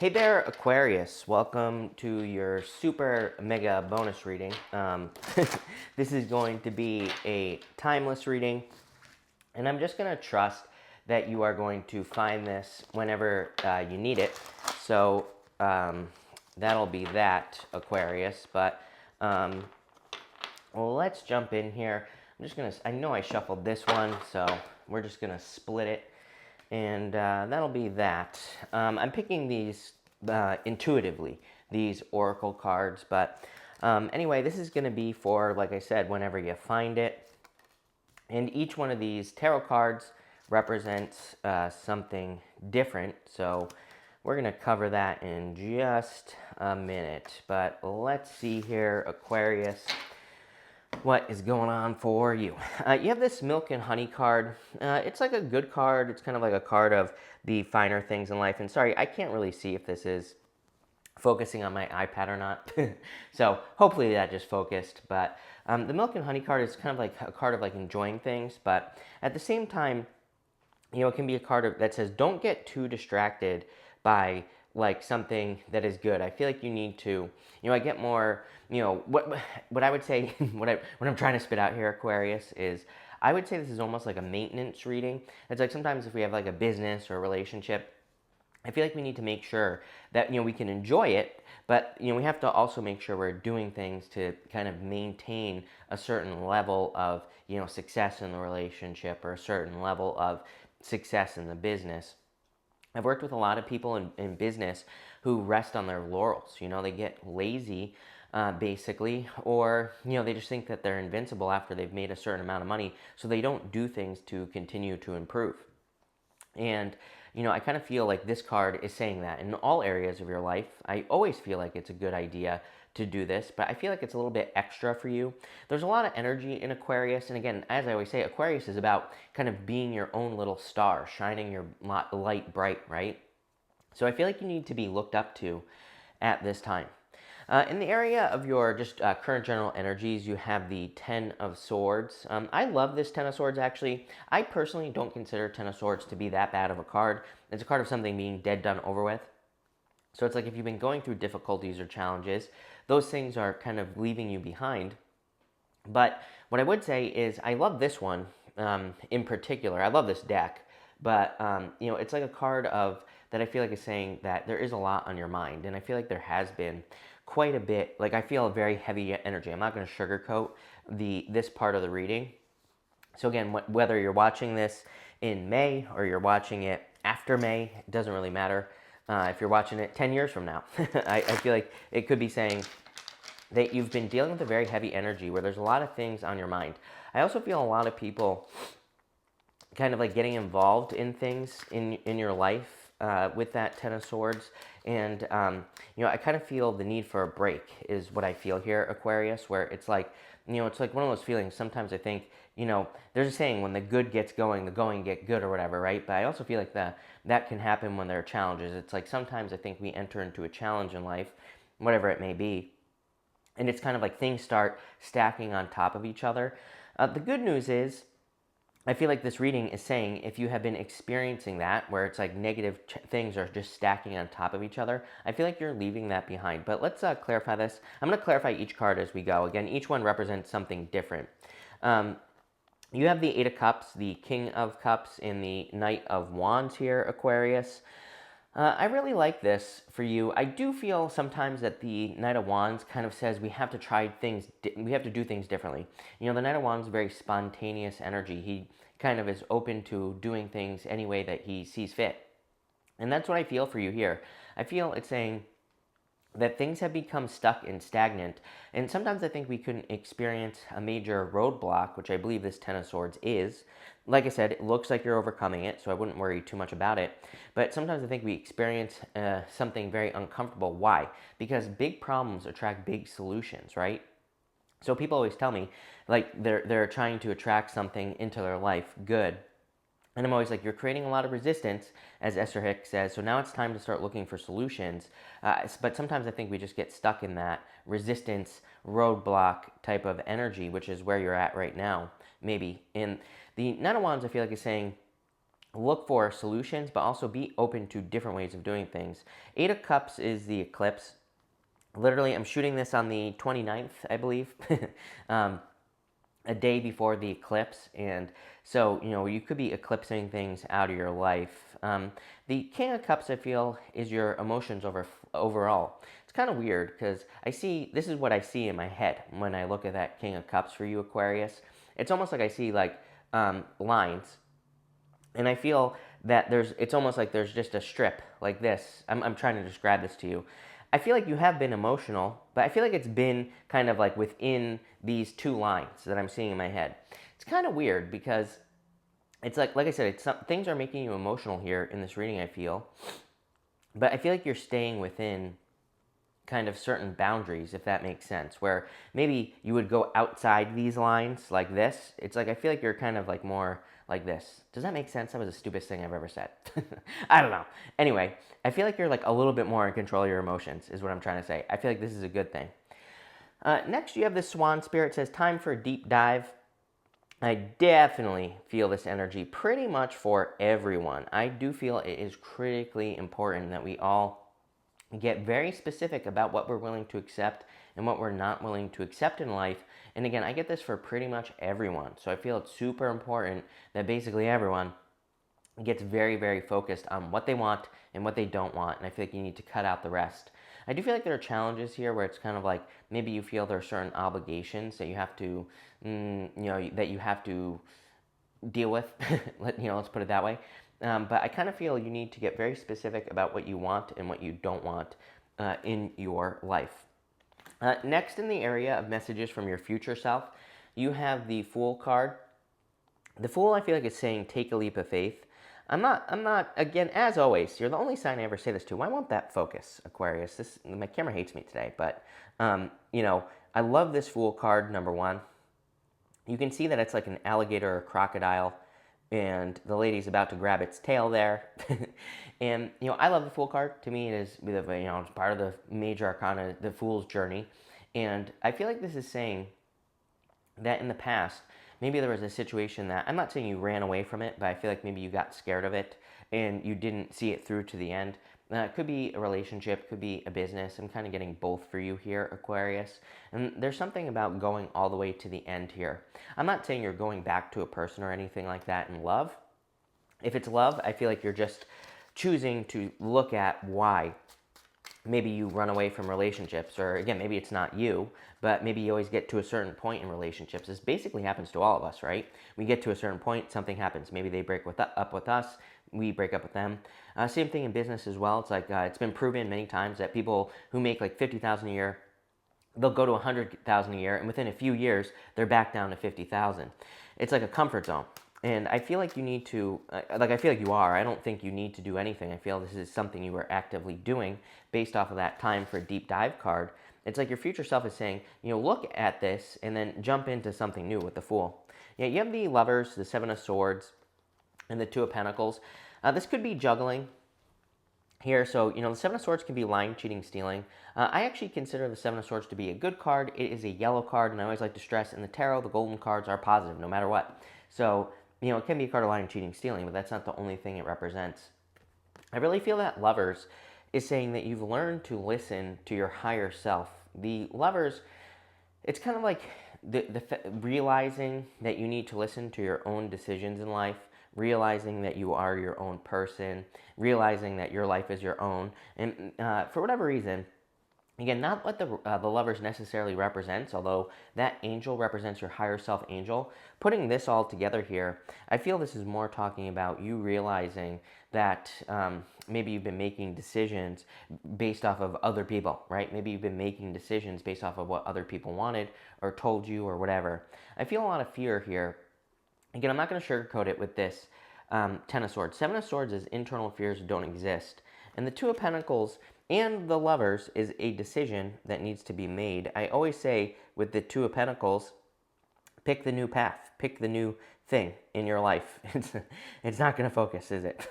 Hey there, Aquarius. Welcome to your super mega bonus reading. This is going to be a timeless reading, and I'm just going to trust that you are going to find this whenever you need it. So that'll be that, Aquarius. But well, let's jump in here. I know I shuffled this one, so we're just going to split it. And that'll be that. I'm picking these intuitively, these oracle cards. But anyway, this is going to be for, like I said, whenever you find it. And each one of these tarot cards represents something different. So we're going to cover that in just a minute. But let's see here, Aquarius, what is going on for you. You have this milk and honey card. It's like a good card. It's kind of like a card of the finer things in life. And sorry, I can't really see if this is focusing on my iPad or not. So hopefully that just focused. But the milk and honey card is kind of like a card of like enjoying things. But at the same time, it can be a card that says don't get too distracted by like something that is good. I feel like you need to, I get more, what I would say, what I'm trying to spit out here, Aquarius, is I would say this is almost like a maintenance reading. It's like sometimes if we have like a business or a relationship, I feel like we need to make sure that, we can enjoy it, but, we have to also make sure we're doing things to kind of maintain a certain level of, success in the relationship or a certain level of success in the business. I've worked with a lot of people in business who rest on their laurels. They get lazy, basically, or, they just think that they're invincible after they've made a certain amount of money, so they don't do things to continue to improve. And, I kind of feel like this card is saying that in all areas of your life. I always feel like it's a good idea to do this, but I feel like it's a little bit extra for you. There's a lot of energy in Aquarius, and again, as I always say, Aquarius is about kind of being your own little star, shining your light bright, right? So I feel like you need to be looked up to at this time. In the area of your just current general energies, you have the Ten of Swords. I love this Ten of Swords, actually. I personally don't consider Ten of Swords to be that bad of a card. It's a card of something being dead, done, over with. So it's like if you've been going through difficulties or challenges, those things are kind of leaving you behind. But what I would say is I love this one in particular. I love this deck. But, it's like a card of that I feel like is saying that there is a lot on your mind. And I feel like there has been quite a bit. Like I feel a very heavy energy. I'm not going to sugarcoat this part of the reading. So again, whether you're watching this in May or you're watching it after May, it doesn't really matter. If you're watching it 10 years from now, I feel like it could be saying that you've been dealing with a very heavy energy where there's a lot of things on your mind. I also feel a lot of people kind of like getting involved in things in your life with that Ten of Swords. And, I kind of feel the need for a break is what I feel here, Aquarius, where it's like, it's like one of those feelings. Sometimes I think, there's a saying, when the good gets going, the going get good or whatever, right? But I also feel like that can happen when there are challenges. It's like sometimes I think we enter into a challenge in life, whatever it may be, and it's kind of like things start stacking on top of each other. The good news is, I feel like this reading is saying if you have been experiencing that, where it's like negative things are just stacking on top of each other, I feel like you're leaving that behind. But let's clarify this. I'm going to clarify each card as we go. Again, each one represents something different. You have the Eight of Cups, the King of Cups, and the Knight of Wands here, Aquarius. I really like this for you. I do feel sometimes that the Knight of Wands kind of says we have to try things, we have to do things differently. The Knight of Wands is very spontaneous energy. He kind of is open to doing things any way that he sees fit. And that's what I feel for you here. I feel it's saying that things have become stuck and stagnant. And sometimes I think we can experience a major roadblock, which I believe this Ten of Swords is. Like I said, it looks like you're overcoming it, so I wouldn't worry too much about it. But sometimes I think we experience something very uncomfortable. Why? Because big problems attract big solutions, right? So people always tell me, like, they're trying to attract something into their life, good. And I'm always like, you're creating a lot of resistance, as Esther Hicks says, so now it's time to start looking for solutions. But sometimes I think we just get stuck in that resistance, roadblock type of energy, which is where you're at right now, maybe. And the Knight of Wands, I feel like, is saying, look for solutions, but also be open to different ways of doing things. Eight of Cups is the eclipse. Literally, I'm shooting this on the 29th, I believe, a day before the eclipse. And so, you could be eclipsing things out of your life. The King of Cups, I feel, is your emotions overall. It's kind of weird because this is what I see in my head when I look at that King of Cups for you, Aquarius. It's almost like I see like lines, and I feel that it's almost like there's just a strip like this. I'm trying to describe this to you. I feel like you have been emotional, but I feel like it's been kind of like within these two lines that I'm seeing in my head. It's kind of weird because it's like I said, things are making you emotional here in this reading, I feel. But I feel like you're staying within kind of certain boundaries, if that makes sense, where maybe you would go outside these lines like this. It's like I feel like you're kind of like more like this. Does that make sense? That was the stupidest thing I've ever said. I don't know. Anyway, I feel like you're like a little bit more in control of your emotions is what I'm trying to say. I feel like this is a good thing. Next, you have the Swan Spirit. It says, time for a deep dive. I definitely feel this energy pretty much for everyone. I do feel it is critically important that we all get very specific about what we're willing to accept and what we're not willing to accept in life. And again, I get this for pretty much everyone. So I feel it's super important that basically everyone gets very, very focused on what they want and what they don't want. And I feel like you need to cut out the rest. I do feel like there are challenges here where it's kind of like maybe you feel there are certain obligations that you have to, that you have to deal with. Let's put it that way. But I kind of feel you need to get very specific about what you want and what you don't want in your life. Next, in the area of messages from your future self, you have the Fool card. The Fool, I feel like, is saying take a leap of faith. I'm not, again, as always, you're the only sign I ever say this to. Why won't that focus, Aquarius? My camera hates me today, but, I love this Fool card, number one. You can see that it's like an alligator or crocodile, and the lady's about to grab its tail there. And, I love the Fool card. To me, it is, it's part of the major arcana, the Fool's journey. And I feel like this is saying that in the past, maybe there was a situation that, I'm not saying you ran away from it, but I feel like maybe you got scared of it and you didn't see it through to the end. It could be a relationship, could be a business. I'm kind of getting both for you here, Aquarius. And there's something about going all the way to the end here. I'm not saying you're going back to a person or anything like that in love. If it's love, I feel like you're just choosing to look at why maybe you run away from relationships, or again, maybe it's not you, but maybe you always get to a certain point in relationships. This basically happens to all of us, right? We get to a certain point, something happens. Maybe they break up with us, we break up with them. Same thing in business as well. It's like it's been proven many times that people who make like $50,000 a year, they'll go to $100,000 a year, and within a few years, they're back down to $50,000. It's like a comfort zone. And I feel like you need to, I feel like you are. I don't think you need to do anything. I feel this is something you are actively doing based off of that time for a deep dive card. It's like your future self is saying, look at this and then jump into something new with the Fool. Yeah, you have the Lovers, the Seven of Swords, and the Two of Pentacles. This could be juggling here. So, the Seven of Swords can be lying, cheating, stealing. I actually consider the Seven of Swords to be a good card. It is a yellow card, and I always like to stress in the tarot, the golden cards are positive no matter what. So, it can be a card of lying, cheating, stealing, but that's not the only thing it represents. I really feel that Lovers is saying that you've learned to listen to your higher self. The Lovers, it's kind of like realizing that you need to listen to your own decisions in life, realizing that you are your own person, realizing that your life is your own. And for whatever reason, again, not what the Lovers necessarily represents, although that angel represents your higher self angel. Putting this all together here, I feel this is more talking about you realizing that maybe you've been making decisions based off of other people, right? Maybe you've been making decisions based off of what other people wanted or told you or whatever. I feel a lot of fear here. Again, I'm not going to sugarcoat it with this Ten of Swords. Seven of Swords is internal fears don't exist. And the Two of Pentacles and the Lovers is a decision that needs to be made. I always say with the Two of Pentacles, pick the new path. Pick the new thing in your life. It's not going to focus, is it?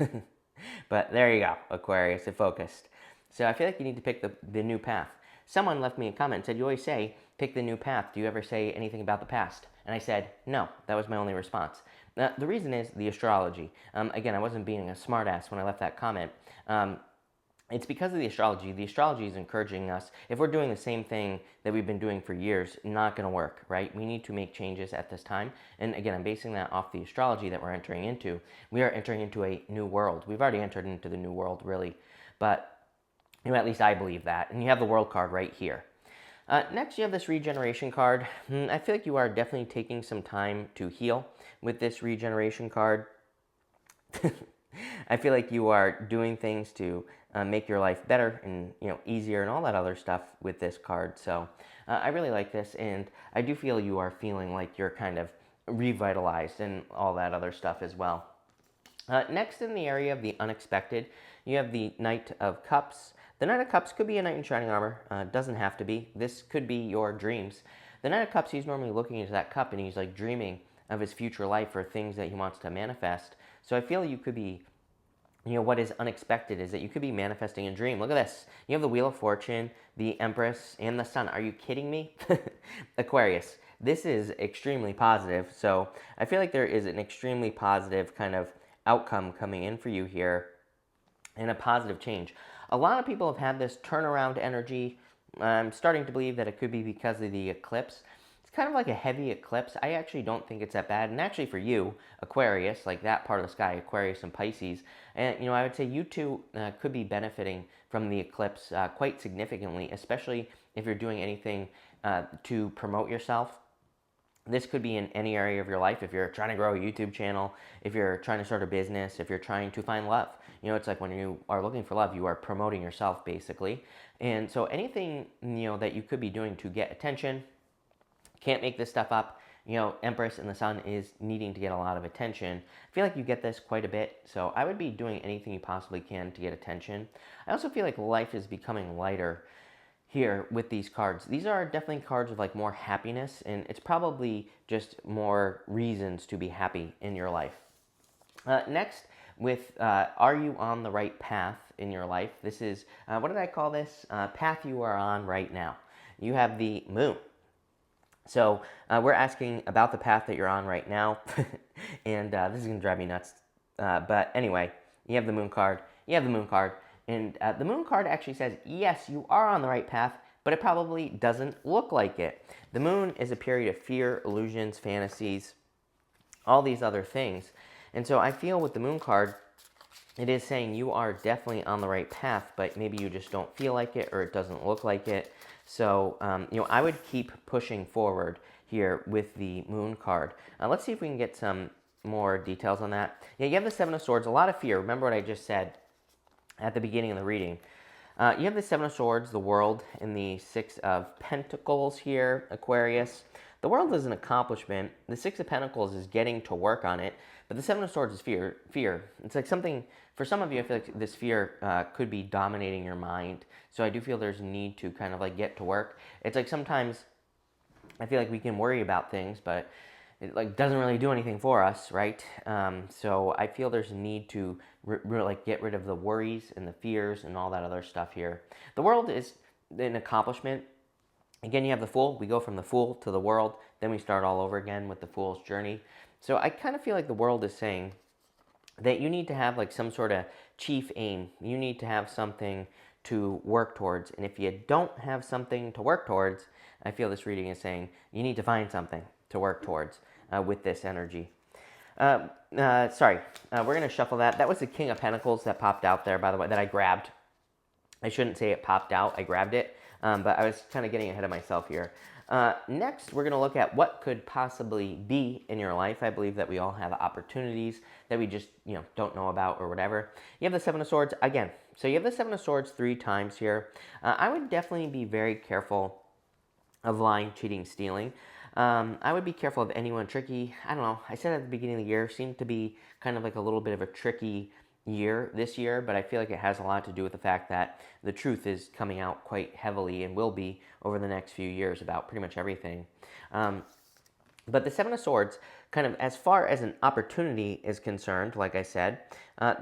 But there you go, Aquarius, it focused. So I feel like you need to pick the new path. Someone left me a comment and said, you always say, pick the new path. Do you ever say anything about the past? And I said, no, that was my only response. The reason is the astrology. Again, I wasn't being a smartass when I left that comment. It's because of the astrology. The astrology is encouraging us. If we're doing the same thing that we've been doing for years, not going to work, right? We need to make changes at this time. And again, I'm basing that off the astrology that we're entering into. We are entering into a new world. We've already entered into the new world, really. But at least I believe that. And you have the world card right here. Next, you have this regeneration card. I feel like you are definitely taking some time to heal with this regeneration card. I feel like you are doing things to make your life better and easier and all that other stuff with this card. So I really like this, and I do feel you are feeling like you're kind of revitalized and all that other stuff as well. Next, in the area of the unexpected, you have the Knight of Cups. The Knight of Cups could be a knight in shining armor. Doesn't have to be. This could be your dreams. The Knight of Cups, he's normally looking into that cup and he's like dreaming of his future life or things that he wants to manifest. So I feel you could be, what is unexpected is that you could be manifesting a dream. Look at this. You have the Wheel of Fortune, the Empress, and the Sun. Are you kidding me? Aquarius. This is extremely positive. So I feel like there is an extremely positive kind of outcome coming in for you here and a positive change. A lot of people have had this turnaround energy. I'm starting to believe that it could be because of the eclipse. It's kind of like a heavy eclipse. I actually don't think it's that bad. And actually for you, Aquarius, like that part of the sky, Aquarius and Pisces, and I would say you two could be benefiting from the eclipse quite significantly, especially if you're doing anything to promote yourself. This could be in any area of your life. If you're trying to grow a YouTube channel, if you're trying to start a business, if you're trying to find love. It's like when you are looking for love, you are promoting yourself basically. And so anything, that you could be doing to get attention, can't make this stuff up. Empress and the Sun is needing to get a lot of attention. I feel like you get this quite a bit. So I would be doing anything you possibly can to get attention. I also feel like life is becoming lighter here with these cards. These are definitely cards of like more happiness, and it's probably just more reasons to be happy in your life. Next, with are you on the right path in your life? This is, what did I call this? Path you are on right now. You have the Moon. So we're asking about the path that you're on right now, and this is going to drive me nuts. But anyway, you have the Moon card. You have the Moon card. And the Moon card actually says, yes, you are on the right path, but it probably doesn't look like it. The Moon is a period of fear, illusions, fantasies, all these other things. And so I feel with the Moon card, it is saying you are definitely on the right path, but maybe you just don't feel like it or it doesn't look like it. So, I would keep pushing forward here with the Moon card. Let's see if we can get some more details on that. Yeah, you have the Seven of Swords, a lot of fear. Remember what I just said at the beginning of the reading. You have the Seven of Swords, the World, and the Six of Pentacles here, Aquarius. The World is an accomplishment. The Six of Pentacles is getting to work on it. But the Seven of Swords is fear. It's like something, for some of you, I feel like this fear could be dominating your mind. So I do feel there's a need to kind of like get to work. It's like sometimes I feel like we can worry about things, but it like doesn't really do anything for us, right? So I feel there's a need to like get rid of the worries and the fears and all that other stuff here. The World is an accomplishment. Again, you have the Fool. We go from the Fool to the World. Then we start all over again with the Fool's journey. So I kind of feel like the World is saying that you need to have like some sort of chief aim. You need to have something to work towards. And if you don't have something to work towards, I feel this reading is saying you need to find something to work towards with this energy. Sorry, we're going to shuffle that. That was the King of Pentacles that popped out there, by the way, that I grabbed. I shouldn't say it popped out. I grabbed it, but I was kind of getting ahead of myself here. Next, we're going to look at what could possibly be in your life. I believe that we all have opportunities that we just, don't know about or whatever. You have the Seven of Swords again. So you have the Seven of Swords 3 times here. I would definitely be very careful of lying, cheating, stealing. I would be careful of anyone tricky. I don't know. I said at the beginning of the year, seemed to be kind of like a little bit of a tricky year this year, but I feel like it has a lot to do with the fact that the truth is coming out quite heavily and will be over the next few years about pretty much everything. But the Seven of Swords, kind of as far as an opportunity is concerned, like I said,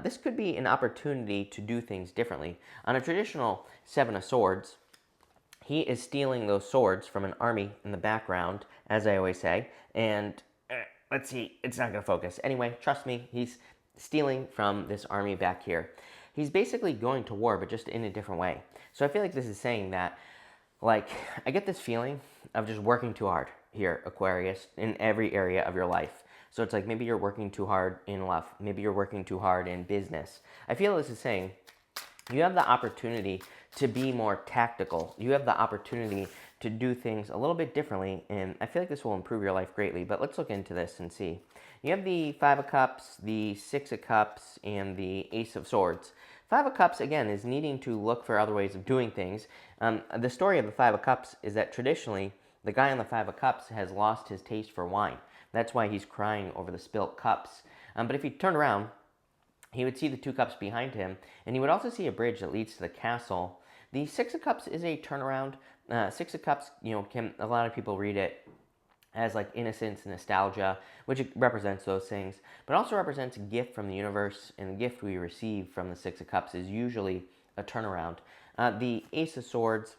this could be an opportunity to do things differently. On a traditional Seven of Swords, he is stealing those swords from an army in the background, as I always say, and let's see, it's not going to focus. Anyway, trust me, he's stealing from this army back here. He's basically going to war, but just in a different way. So I feel like this is saying that, like, I get this feeling of just working too hard here, Aquarius, in every area of your life. So it's like maybe you're working too hard in love. Maybe you're working too hard in business. I feel this is saying you have the opportunity to be more tactical. You have the opportunity to do things a little bit differently, and I feel like this will improve your life greatly. But let's look into this and see. You have the Five of Cups, the Six of Cups, and the Ace of Swords. Five of Cups, again, is needing to look for other ways of doing things. The story of the Five of Cups is that traditionally, the guy on the Five of Cups has lost his taste for wine. That's why he's crying over the spilt cups. But if you turn around, he would see the two cups behind him, and he would also see a bridge that leads to the castle. The Six of Cups is a turnaround. Six of Cups, a lot of people read it as like innocence, nostalgia, which it represents those things, but also represents a gift from the universe, and the gift we receive from the Six of Cups is usually a turnaround. The Ace of Swords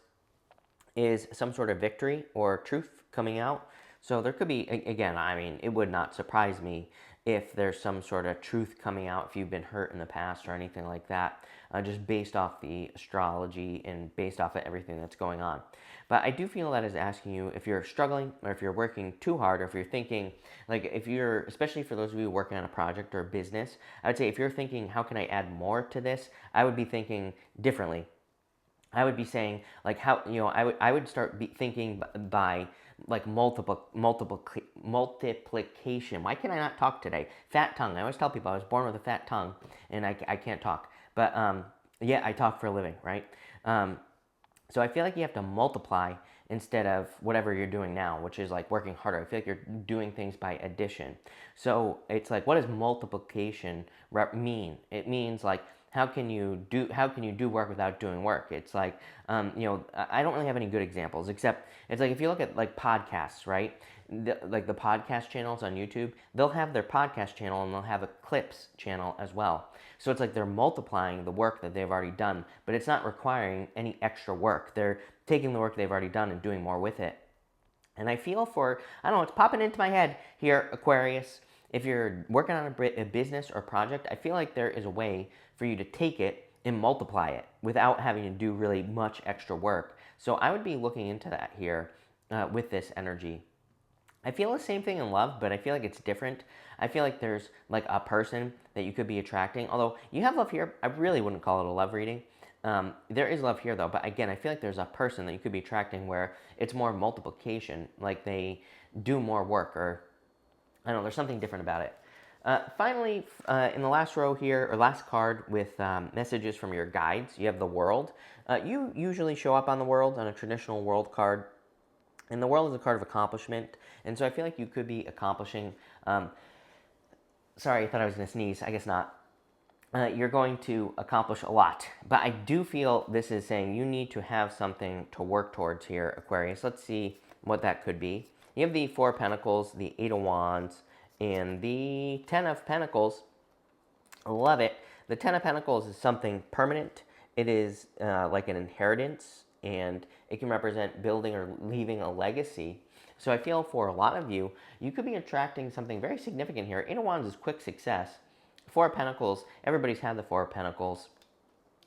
is some sort of victory or truth coming out. So there could be, again, I mean, it would not surprise me if there's some sort of truth coming out if you've been hurt in the past or anything like that, just based off the astrology and based off of everything that's going on. But I do feel that is asking you if you're struggling or if you're working too hard or if you're thinking, like if you're, especially for those of you working on a project or a business, I would say if you're thinking, how can I add more to this? I would be thinking differently. I would be saying, like, how, I would start thinking by like multiplication. Why can I not talk today? Fat tongue. I always tell people I was born with a fat tongue and I can't talk. But yeah, I talk for a living, right? So I feel like you have to multiply instead of whatever you're doing now, which is like working harder. I feel like you're doing things by addition. So it's like, what does multiplication mean? It means like, how can you do work without doing work? It's like, I don't really have any good examples, except it's like if you look at like podcasts, right? Like the podcast channels on YouTube, they'll have their podcast channel and they'll have a clips channel as well. So it's like they're multiplying the work that they've already done, but it's not requiring any extra work. They're taking the work they've already done and doing more with it. And I feel I don't know, it's popping into my head here, Aquarius. If you're working on a business or project, I feel like there is a way for you to take it and multiply it without having to do really much extra work. So I would be looking into that here with this energy. I feel the same thing in love, but I feel like it's different. I feel like there's like a person that you could be attracting. Although you have love here, I really wouldn't call it a love reading. There is love here though, but again, I feel like there's a person that you could be attracting where it's more multiplication, like they do more work, or I don't know, there's something different about it. Finally, in the last row here, or last card with messages from your guides, you have the World. You usually show up on the World on a traditional World card. And the World is a card of accomplishment. And so I feel like you could be accomplishing, sorry, I thought I was going to sneeze. I guess not. You're going to accomplish a lot. But I do feel this is saying you need to have something to work towards here, Aquarius. Let's see what that could be. You have the Four of Pentacles, the Eight of Wands, and the Ten of Pentacles. I love it. The Ten of Pentacles is something permanent. It is like an inheritance, and it can represent building or leaving a legacy. So I feel for a lot of you, you could be attracting something very significant here. Eight of Wands is quick success. Four of Pentacles, everybody's had the Four of Pentacles.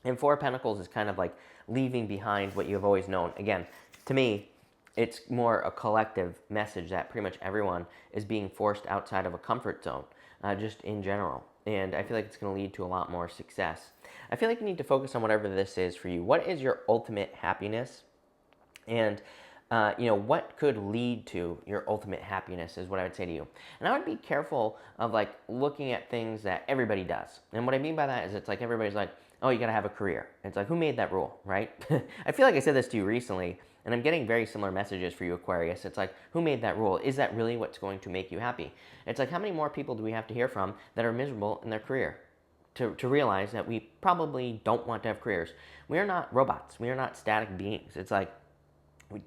And Four of Pentacles is kind of like leaving behind what you've always known. Again, to me, it's more a collective message that pretty much everyone is being forced outside of a comfort zone, just in general. And I feel like it's going to lead to a lot more success. I feel like you need to focus on whatever this is for you. What is your ultimate happiness? And what could lead to your ultimate happiness is what I would say to you. And I would be careful of like looking at things that everybody does. And what I mean by that is it's like everybody's like, oh, you got to have a career. It's like, who made that rule, right? I feel like I said this to you recently, and I'm getting very similar messages for you, Aquarius. It's like, who made that rule? Is that really what's going to make you happy? It's like, how many more people do we have to hear from that are miserable in their career to realize that we probably don't want to have careers? We are not robots. We are not static beings. It's like, we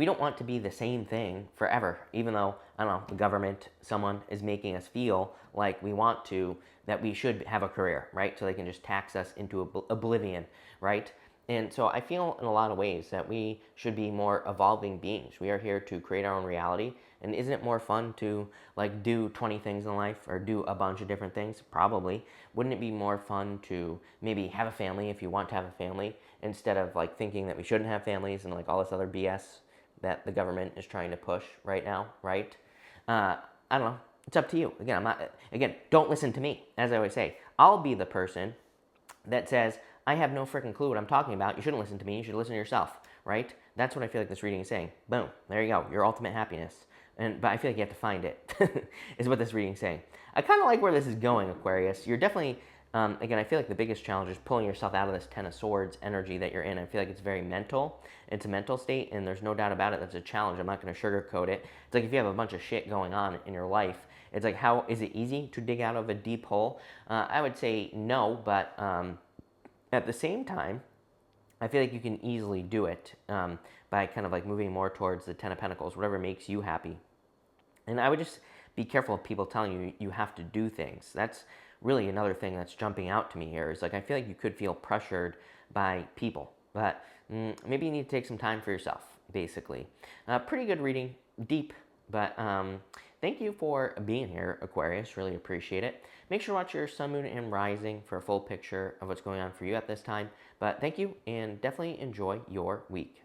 don't want to be the same thing forever, even though, I don't know, the government, someone is making us feel like we want to, that we should have a career, right? So they can just tax us into oblivion, right? And so I feel in a lot of ways that we should be more evolving beings. We are here to create our own reality, And isn't it more fun to like do 20 things in life or do a bunch of different things? Probably. Wouldn't it be more fun to maybe have a family if you want to have a family instead of like thinking that we shouldn't have families and like all this other BS that the government is trying to push right now, right? I don't know. It's up to you. Again, I'm not. Again, don't listen to me. As I always say, I'll be the person that says I have no freaking clue what I'm talking about. You shouldn't listen to me. You should listen to yourself, right? That's what I feel like this reading is saying. Boom. There you go. Your ultimate happiness. But I feel like you have to find it. Is what this reading is saying. I kind of like where this is going, Aquarius. You're definitely. Again, I feel like the biggest challenge is pulling yourself out of this Ten of Swords energy that you're in. I feel like it's very mental. It's a mental state, and there's no doubt about it. That's a challenge. I'm not going to sugarcoat it. It's like if you have a bunch of shit going on in your life, it's like, how is it easy to dig out of a deep hole? I would say no, but at the same time, I feel like you can easily do it by kind of like moving more towards the Ten of Pentacles, whatever makes you happy. And I would just be careful of people telling you you have to do things. That's really another thing that's jumping out to me here is like I feel like you could feel pressured by people, but maybe you need to take some time for yourself, basically. Pretty good reading, deep, but thank you for being here, Aquarius. Really appreciate it. Make sure to watch your sun, moon, and rising for a full picture of what's going on for you at this time. But thank you, and definitely enjoy your week.